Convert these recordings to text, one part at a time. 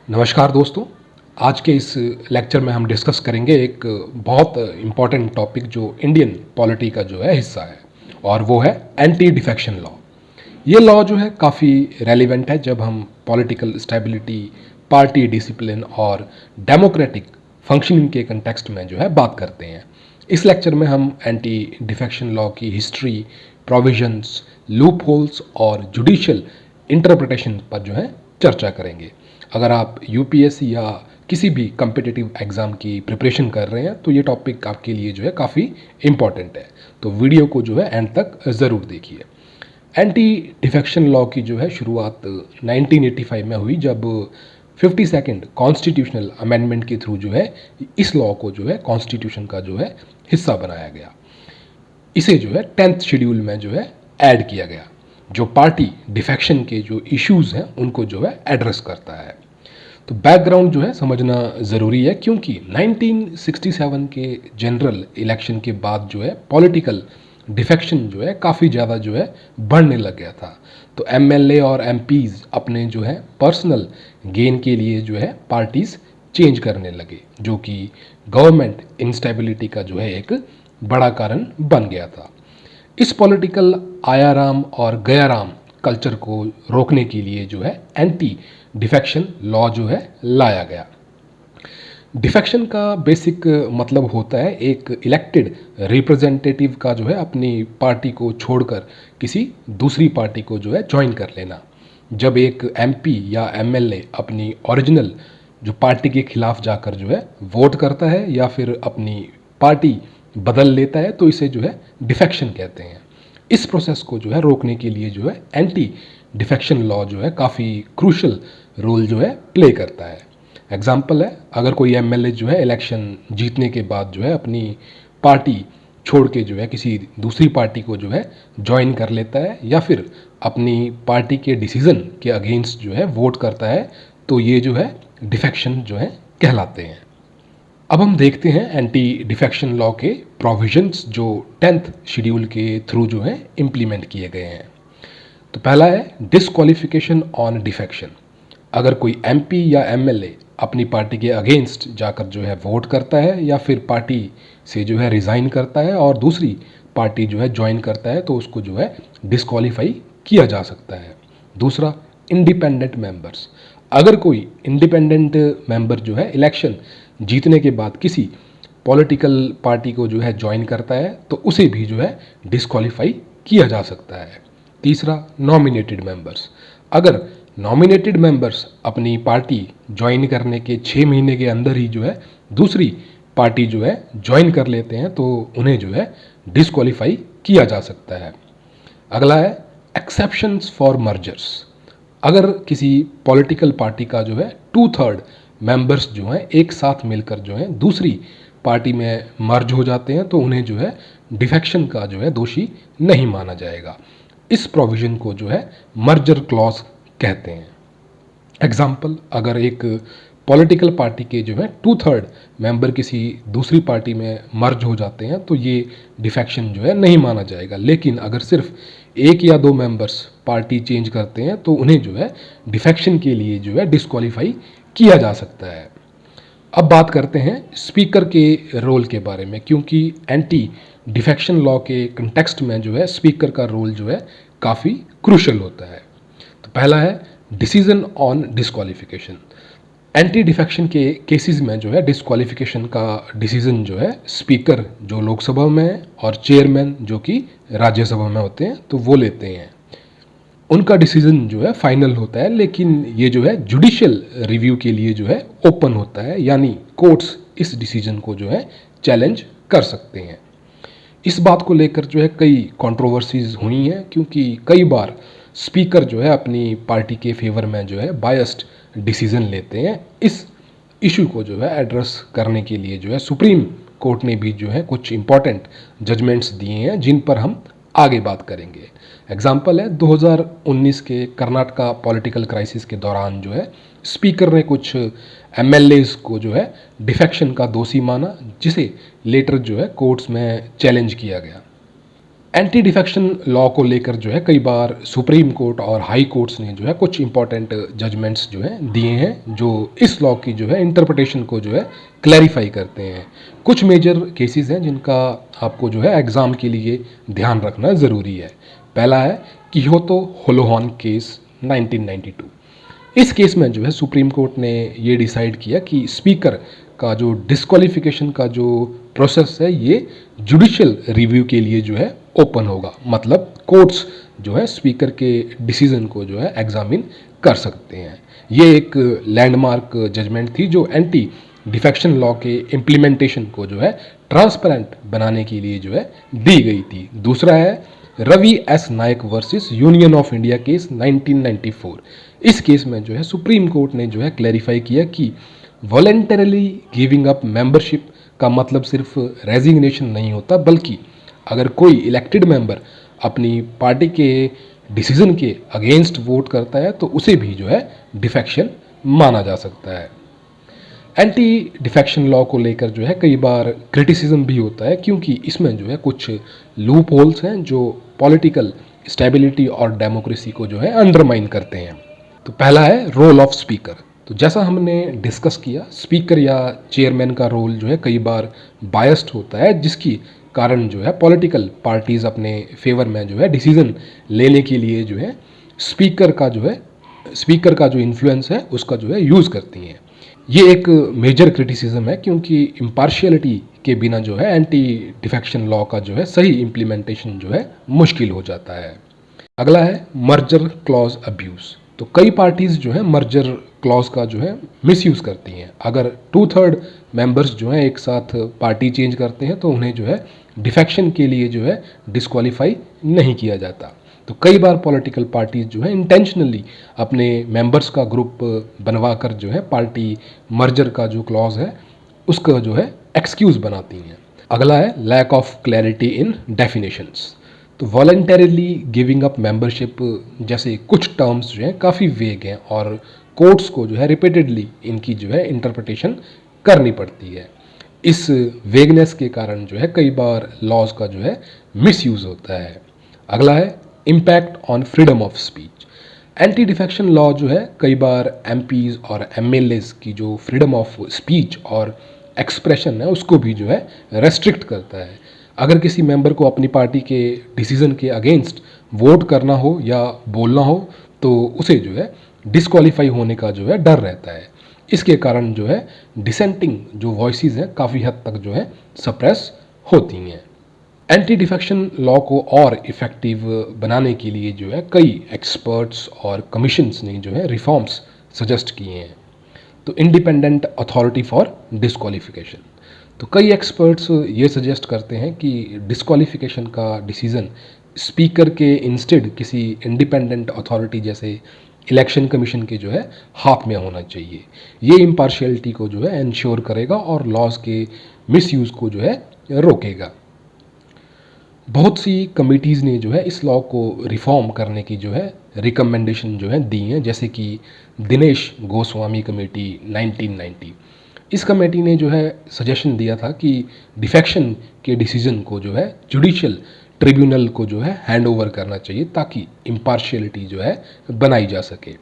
नमस्कार दोस्तों। आज के इस लेक्चर में हम डिस्कस करेंगे एक बहुत इम्पॉर्टेंट टॉपिक जो इंडियन पॉलिटी का जो है हिस्सा है, और वो है एंटी डिफेक्शन लॉ। ये लॉ जो है काफ़ी रेलिवेंट है जब हम पॉलिटिकल स्टेबिलिटी, पार्टी डिसिप्लिन और डेमोक्रेटिक फंक्शनिंग के कंटेक्स्ट में जो है बात करते हैं। इस लेक्चर में हम एंटी डिफेक्शन लॉ की हिस्ट्री, प्रोविजंस, लूप होल्स और जुडिशियल इंटरप्रिटेशन पर जो है चर्चा करेंगे। अगर आप यूपीएससी या किसी भी कम्पिटिटिव एग्ज़ाम की प्रिपरेशन कर रहे हैं तो ये टॉपिक आपके लिए जो है काफ़ी इम्पॉर्टेंट है, तो वीडियो को जो है एंड तक ज़रूर देखिए। एंटी डिफेक्शन लॉ की जो है शुरुआत 1985 में हुई, जब 52nd कॉन्स्टिट्यूशनल अमेंडमेंट के थ्रू जो है इस लॉ को जो है कॉन्स्टिट्यूशन का जो है हिस्सा बनाया गया। इसे जो है 10th शेड्यूल में जो है ऐड किया गया, जो पार्टी डिफेक्शन के जो इश्यूज़ हैं उनको जो है एड्रेस करता है। तो बैकग्राउंड जो है समझना ज़रूरी है, क्योंकि 1967 के जनरल इलेक्शन के बाद जो है पॉलिटिकल डिफेक्शन जो है काफ़ी ज़्यादा जो है बढ़ने लग गया था। तो एमएलए और एमपीज़ अपने जो है पर्सनल गेन के लिए जो है पार्टीज़ चेंज करने लगे, जो कि गवर्नमेंट इंस्टेबिलिटी का जो है एक बड़ा कारण बन गया था। इस पॉलिटिकल आयाराम और गयाराम कल्चर को रोकने के लिए जो है एंटी डिफेक्शन लॉ जो है लाया गया। डिफेक्शन का बेसिक मतलब होता है एक इलेक्टेड रिप्रेजेंटेटिव का जो है अपनी पार्टी को छोड़कर किसी दूसरी पार्टी को जो है ज्वाइन कर लेना। जब एक एमपी या एमएलए अपनी ओरिजिनल जो पार्टी के खिलाफ जाकर जो है वोट करता है या फिर अपनी पार्टी बदल लेता है तो इसे जो है डिफेक्शन कहते हैं। इस प्रोसेस को जो है रोकने के लिए जो है एंटी डिफेक्शन लॉ जो है काफ़ी क्रूशल रोल जो है प्ले करता है। एग्जाम्पल है, अगर कोई एमएलए जो है इलेक्शन जीतने के बाद जो है अपनी पार्टी छोड़ के जो है किसी दूसरी पार्टी को जो है ज्वाइन कर लेता है या फिर अपनी पार्टी के डिसीज़न के अगेंस्ट जो है वोट करता है, तो ये जो है डिफेक्शन जो है कहलाते हैं। अब हम देखते हैं एंटी डिफेक्शन लॉ के प्रोविजंस जो 10th शेड्यूल के थ्रू जो है इम्प्लीमेंट किए गए हैं। तो पहला है डिसक्वालिफिकेशन ऑन डिफेक्शन। अगर कोई एमपी या एमएलए अपनी पार्टी के अगेंस्ट जाकर जो है वोट करता है या फिर पार्टी से जो है रिज़ाइन करता है और दूसरी पार्टी जो है ज्वाइन करता है, तो उसको जो है डिसक्वालीफाई किया जा सकता है। दूसरा, इंडिपेंडेंट मेंबर्स। अगर कोई इंडिपेंडेंट मेंबर जो है इलेक्शन जीतने के बाद किसी पॉलिटिकल पार्टी को जो है ज्वाइन करता है तो उसे भी जो है डिसक्वालीफाई किया जा सकता है। तीसरा, नॉमिनेटेड मेंबर्स। अगर नॉमिनेटेड मेंबर्स अपनी पार्टी ज्वाइन करने के 6 महीने के अंदर ही जो है दूसरी पार्टी जो है ज्वाइन कर लेते हैं तो उन्हें जो है डिसक्वालीफाई किया जा सकता है। अगला है एक्सेप्शंस फॉर मर्जर्स। अगर किसी पॉलिटिकल पार्टी का जो है 2/3 मेंबर्स जो हैं एक साथ मिलकर जो है दूसरी पार्टी में मर्ज हो जाते हैं तो उन्हें जो है डिफेक्शन का जो है दोषी नहीं माना जाएगा। इस प्रोविज़न को जो है मर्जर क्लॉज कहते हैं। एग्जाम्पल, अगर एक पॉलिटिकल पार्टी के जो है 2/3 मेंबर किसी दूसरी पार्टी में मर्ज हो जाते हैं तो ये डिफेक्शन जो है नहीं माना जाएगा, लेकिन अगर सिर्फ एक या दो मेंबर्स पार्टी चेंज करते हैं तो उन्हें जो है डिफेक्शन के लिए जो है डिसक्वालीफाई किया जा सकता है। अब बात करते हैं स्पीकर के रोल के बारे में, क्योंकि एंटी डिफेक्शन लॉ के कंटेक्स्ट में जो है स्पीकर का रोल जो है काफ़ी क्रूशल होता है। तो पहला है decision on disqualification. Anti defection के केसेस में जो है डिसक्वालिफिकेशन का डिसीजन जो है स्पीकर जो लोकसभा में है और चेयरमैन जो कि राज्यसभा में होते हैं तो वो लेते हैं। उनका डिसीजन जो है फाइनल होता है, लेकिन ये जो है जुडिशियल रिव्यू के लिए जो है ओपन होता है, यानी कोर्ट्स इस डिसीजन को जो है चैलेंज कर सकते हैं। इस बात को लेकर जो है कई कंट्रोवर्सीज हुई हैं, क्योंकि कई बार स्पीकर जो है अपनी पार्टी के फेवर में जो है बायस्ड डिसीजन लेते हैं। इस इशू को जो है एड्रेस करने के लिए जो है सुप्रीम कोर्ट ने भी जो है कुछ इम्पॉर्टेंट जजमेंट्स दिए हैं जिन पर हम आगे बात करेंगे। एग्जाम्पल है 2019 के कर्नाटका पॉलिटिकल क्राइसिस के दौरान जो है स्पीकर ने कुछ एमएलएज को जो है डिफेक्शन का दोषी माना, जिसे लेटर जो है कोर्ट्स में चैलेंज किया गया। एंटी डिफेक्शन लॉ को लेकर जो है कई बार सुप्रीम कोर्ट और हाई कोर्ट्स ने जो है कुछ इंपॉर्टेंट जजमेंट्स जो है दिए हैं जो इस लॉ की जो है इंटरप्रिटेशन को जो है क्लैरिफाई करते हैं। कुछ मेजर केसेस हैं जिनका आपको जो है एग्ज़ाम के लिए ध्यान रखना ज़रूरी है। पहला है कियोतो होलोहॉन केस 1992। इस केस में जो है सुप्रीम कोर्ट ने ये डिसाइड किया कि स्पीकर का जो डिस्क्वालिफिकेशन का जो प्रोसेस है ये जुडिशियल रिव्यू के लिए जो है ओपन होगा। मतलब कोर्ट्स जो है स्पीकर के डिसीजन को जो है एग्जामिन कर सकते हैं। ये एक लैंडमार्क जजमेंट थी जो एंटी डिफेक्शन लॉ के इम्प्लीमेंटेशन को जो है ट्रांसपेरेंट बनाने के लिए जो है दी गई थी। दूसरा है Ravi S Nayak versus union of India case 1994। इस केस में जो है सुप्रीम कोर्ट ने जो है क्लैरिफाई किया कि वॉलेंटरली गिविंग अप मेंबरशिप का मतलब सिर्फ रेजिग्नेशन नहीं होता, बल्कि अगर कोई इलेक्टेड मेंबर अपनी पार्टी के डिसीजन के अगेंस्ट वोट करता है तो उसे भी जो है डिफेक्शन माना जा सकता है। एंटी डिफेक्शन लॉ को लेकर जो है कई बार क्रिटिसिज्म भी होता है क्योंकि इसमें जो है कुछ लूप होल्स हैं जो पॉलिटिकल स्टेबिलिटी और डेमोक्रेसी को जो है अंडरमाइन करते हैं। तो पहला है रोल ऑफ स्पीकर। तो जैसा हमने डिस्कस किया, स्पीकर या चेयरमैन का रोल जो है कई बार बायस्ड होता है, जिसकी कारण जो है पॉलिटिकल पार्टीज़ अपने फेवर में जो है डिसीजन लेने के लिए जो है स्पीकर का जो इन्फ्लुएंस है उसका जो है यूज़ करती हैं। ये एक मेजर क्रिटिसिज्म है क्योंकि इम्पार्शियलिटी के बिना जो है एंटी डिफेक्शन लॉ का जो है सही इम्प्लीमेंटेशन जो है मुश्किल हो जाता है। अगला है मर्जर क्लॉज अब्यूज़। तो कई पार्टीज़ जो है मर्जर क्लॉज का जो है मिसयूज़ करती हैं। अगर 2/3 मेंबर्स जो हैं एक साथ पार्टी चेंज करते हैं तो उन्हें जो है डिफेक्शन के लिए जो है डिस्क्वालीफाई नहीं किया जाता। तो कई बार पॉलिटिकल पार्टीज जो है इंटेंशनली अपने मेंबर्स का ग्रुप बनवा कर जो है पार्टी मर्जर का जो क्लॉज है उसका जो है एक्सक्यूज़ बनाती हैं। अगला है lack of clarity in definitions. तो वॉलंटरीली गिविंग अप मेंबरशिप जैसे कुछ टर्म्स जो हैं काफ़ी वेग हैं और कोर्ट्स को जो है रिपीटेडली इनकी जो है इंटरप्रिटेशन करनी पड़ती है। इस वेगनेस के कारण जो है कई बार लॉज का जो है मिसयूज़ होता है। अगला है impact on freedom of speech. Anti defection law जो है कई बार एमपीज़ और एमएलएज़ की जो फ्रीडम ऑफ स्पीच और एक्सप्रेशन है उसको भी जो है रेस्ट्रिक्ट करता है। अगर किसी मेंबर को अपनी पार्टी के डिसीजन के अगेंस्ट वोट करना हो या बोलना हो तो उसे जो है डिस्क्वालीफाई होने का जो है डर रहता है। इसके कारण जो है डिसेंटिंग जो वॉइसेस हैं काफ़ी हद तक जो है सप्रेस होती हैं। एंटी डिफेक्शन लॉ को और इफ़ेक्टिव बनाने के लिए जो है कई एक्सपर्ट्स और कमीशंस ने जो है रिफॉर्म्स सजेस्ट किए हैं। तो इंडिपेंडेंट अथॉरिटी फॉर डिस्क्वालिफिकेशन। तो कई एक्सपर्ट्स ये सजेस्ट करते हैं कि डिस्क्वालिफिकेशन का डिसीज़न स्पीकर के इंस्टेड किसी इंडिपेंडेंट अथॉरिटी जैसे इलेक्शन कमीशन के जो है हाथ में होना चाहिए। ये इम्पार्शियलिटी को जो है इंश्योर करेगा और लॉज के मिसयूज़ को जो है रोकेगा। बहुत सी कमिटीज़ ने जो है इस लॉ को रिफॉर्म करने की जो है रिकमेंडेशन जो है दी हैं, जैसे कि दिनेश गोस्वामी कमेटी 1990। इस कमेटी ने जो है सजेशन दिया था कि डिफेक्शन के डिसीजन को जो है जुडिशियल ट्रिब्यूनल को जो है हैंड ओवर करना चाहिए ताकि इम्पार्शियलिटी जो है बनाई जा सके।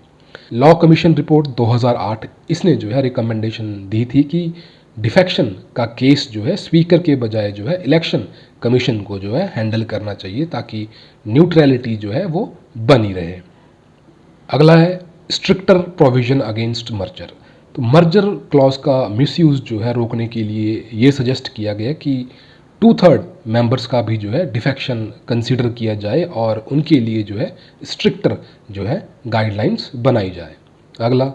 लॉ कमीशन रिपोर्ट 2008 इसने जो है रिकमेंडेशन दी थी कि डिफेक्शन का केस जो है स्पीकर के बजाय जो है इलेक्शन कमीशन को जो है हैंडल करना चाहिए ताकि न्यूट्रलिटी जो है वो बनी रहे। अगला है स्ट्रिक्टर प्रोविजन अगेंस्ट मर्जर। तो मर्जर क्लॉज का मिसयूज़ जो है रोकने के लिए ये सजेस्ट किया गया कि 2/3 मेंबर्स का भी जो है डिफेक्शन कंसिडर किया जाए और उनके लिए जो है स्ट्रिक्टर जो है गाइडलाइंस बनाई जाए। अगला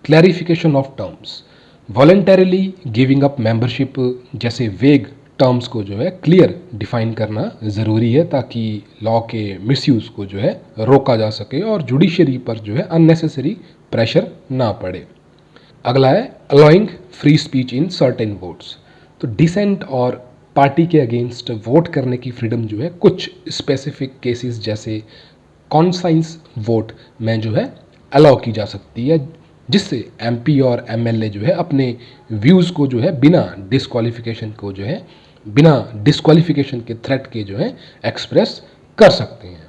clarification of terms. Voluntarily giving up membership जैसे वेग टर्म्स को जो है क्लियर डिफाइन करना ज़रूरी है ताकि लॉ के मिसयूज़ को जो है रोका जा सके और जुडिशरी पर जो है अननेसेसरी प्रेशर ना पड़े। अगला है allowing free speech in certain votes. तो डिसेंट और पार्टी के अगेंस्ट वोट करने की फ्रीडम जो है कुछ स्पेसिफिक केसेस जैसे कॉन्साइंस वोट में जो है अलाउ की जा सकती है, जिससे एमपी और एमएलए जो है अपने व्यूज़ को जो है बिना डिस्क्वालिफिकेशन को जो है बिना डिस्क्वालिफिकेशन के, थ्रेट के जो है एक्सप्रेस कर सकते हैं।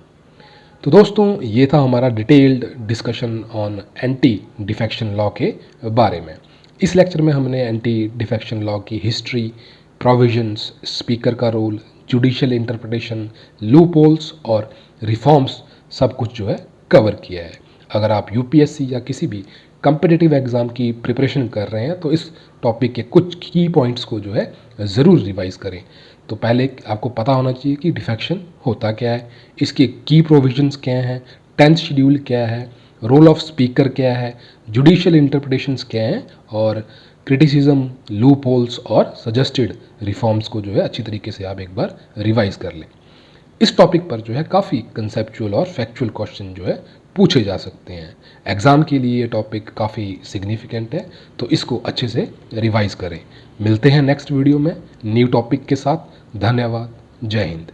तो दोस्तों, ये था हमारा detailed discussion on anti defection law के बारे में। इस लेक्चर में हमने एंटी डिफेक्शन लॉ की हिस्ट्री, प्रोविजंस, स्पीकर का रोल, जुडिशियल इंटरप्रिटेशन, लूपहोल्स और रिफॉर्म्स सब कुछ जो है कवर किया है। अगर आप यूपीएससी या किसी भी कम्पिटिटिव एग्ज़ाम की प्रिपरेशन कर रहे हैं तो इस टॉपिक के कुछ की पॉइंट्स को जो है ज़रूर रिवाइज करें। तो पहले आपको पता होना चाहिए कि डिफेक्शन होता क्या है, इसके की प्रोविजंस क्या हैं, 10th शेड्यूल क्या है, रोल ऑफ स्पीकर क्या है, जुडिशियल इंटरप्रिटेशंस क्या हैं, और क्रिटिसिज्म, लूप होल्स और सजेस्टेड रिफॉर्म्स को जो है अच्छी तरीके से आप एक बार रिवाइज कर लें। इस टॉपिक पर जो है काफ़ी कंसेप्चुअल और फैक्चुअल क्वेश्चन जो है पूछे जा सकते हैं। एग्ज़ाम के लिए ये टॉपिक काफ़ी सिग्निफिकेंट है, तो इसको अच्छे से रिवाइज करें। मिलते हैं नेक्स्ट वीडियो में न्यू टॉपिक के साथ। धन्यवाद। जय हिंद।